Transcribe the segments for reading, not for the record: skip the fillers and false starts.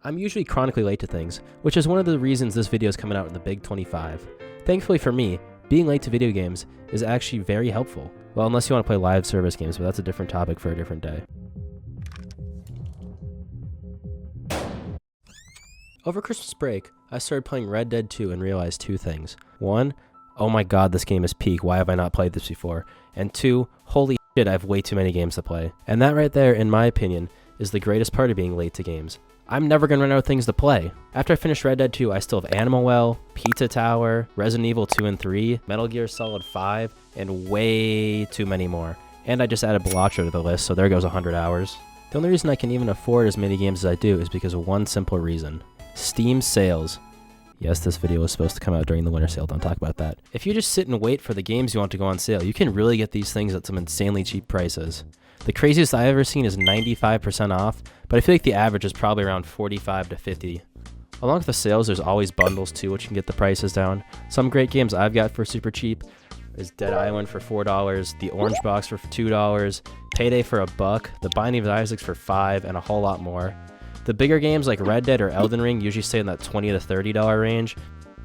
I'm usually chronically late to things, which is one of the reasons this video is coming out in the big 25. Thankfully for me, being late to video games is actually very helpful. Well, unless you want to play live service games, but that's a different topic for a different day. Over Christmas break, I started playing Red Dead 2 and realized two things. One, oh my god, this game is peak, why have I not played this before? And two, holy shit, I have way too many games to play. And that right there, in my opinion, is the greatest part of being late to games. I'm never gonna run out of things to play. After I finish Red Dead 2, I still have Animal Well, Pizza Tower, Resident Evil 2 and 3, Metal Gear Solid 5, and way too many more. And I just added Balatro to the list, so there goes 100 hours. The only reason I can even afford as many games as I do is because of one simple reason. Steam sales. Yes, this video was supposed to come out during the winter sale, don't talk about that. If you just sit and wait for the games you want to go on sale, you can really get these things at some insanely cheap prices. The craziest I've ever seen is 95% off, but I feel like the average is probably around 45 to 50. Along with the sales, there's always bundles too, which can get the prices down. Some great games I've got for super cheap is Dead Island for $4, The Orange Box for $2, Payday for $1, The Binding of Isaac for $5, and a whole lot more. The bigger games like Red Dead or Elden Ring usually stay in that $20 to $30 range.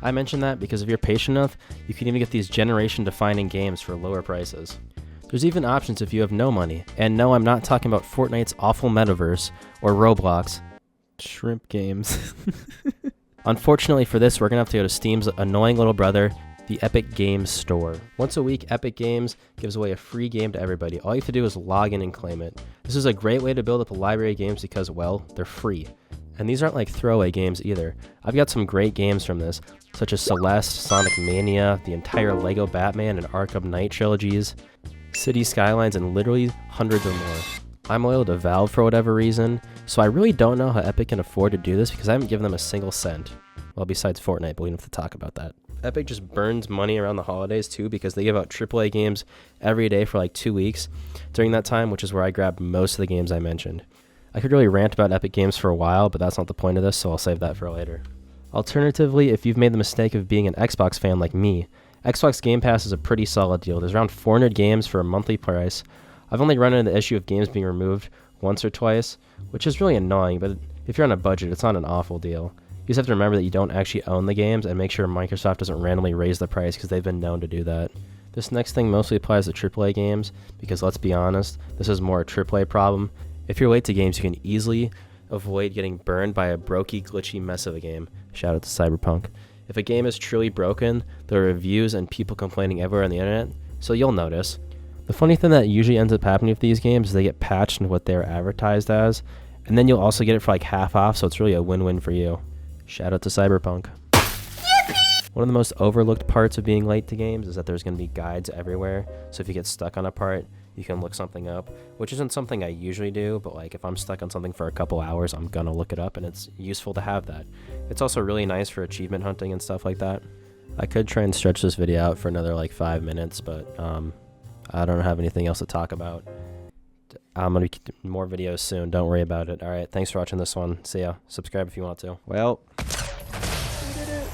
I mention that because if you're patient enough, you can even get these generation-defining games for lower prices. There's even options if you have no money. And no, I'm not talking about Fortnite's awful metaverse or Roblox. Shrimp games. Unfortunately for this, we're gonna have to go to Steam's annoying little brother, the Epic Games Store. Once a week, Epic Games gives away a free game to everybody. All you have to do is log in and claim it. This is a great way to build up a library of games because, well, they're free. And these aren't like throwaway games either. I've got some great games from this, such as Celeste, Sonic Mania, the entire Lego Batman and Arkham Knight trilogies, City Skylines, and literally hundreds of more. I'm loyal to Valve for whatever reason, so I really don't know how Epic can afford to do this because I haven't given them a single cent. Well, besides Fortnite, but we don't have to talk about that. Epic just burns money around the holidays too because they give out AAA games every day for like 2 weeks during that time, which is where I grab most of the games I mentioned. I could really rant about Epic Games for a while, but that's not the point of this, so I'll save that for later. Alternatively, if you've made the mistake of being an Xbox fan like me, Xbox Game Pass is a pretty solid deal. There's around 400 games for a monthly price. I've only run into the issue of games being removed once or twice, which is really annoying, but if you're on a budget, it's not an awful deal. You just have to remember that you don't actually own the games and make sure Microsoft doesn't randomly raise the price because they've been known to do that. This next thing mostly applies to AAA games because, let's be honest, this is more a AAA problem. If you're late to games, you can easily avoid getting burned by a brokey, glitchy mess of a game. Shout out to Cyberpunk. If a game is truly broken, there are reviews and people complaining everywhere on the internet, so you'll notice. The funny thing that usually ends up happening with these games is they get patched into what they're advertised as, and then you'll also get it for like half off, so it's really a win-win for you. Shout out to Cyberpunk. One of the most overlooked parts of being late to games is that there's going to be guides everywhere, so if you get stuck on a part, you can look something up, which isn't something I usually do, but like if I'm stuck on something for a couple hours, I'm gonna look it up, and it's useful to have that. It's also really nice for achievement hunting and stuff like that. I could try and stretch this video out for another like 5 minutes, but I don't have anything else to talk about. I'm gonna be more videos soon, don't worry about it. Alright, thanks for watching this one. See ya. Subscribe if you want to. Well, we did it.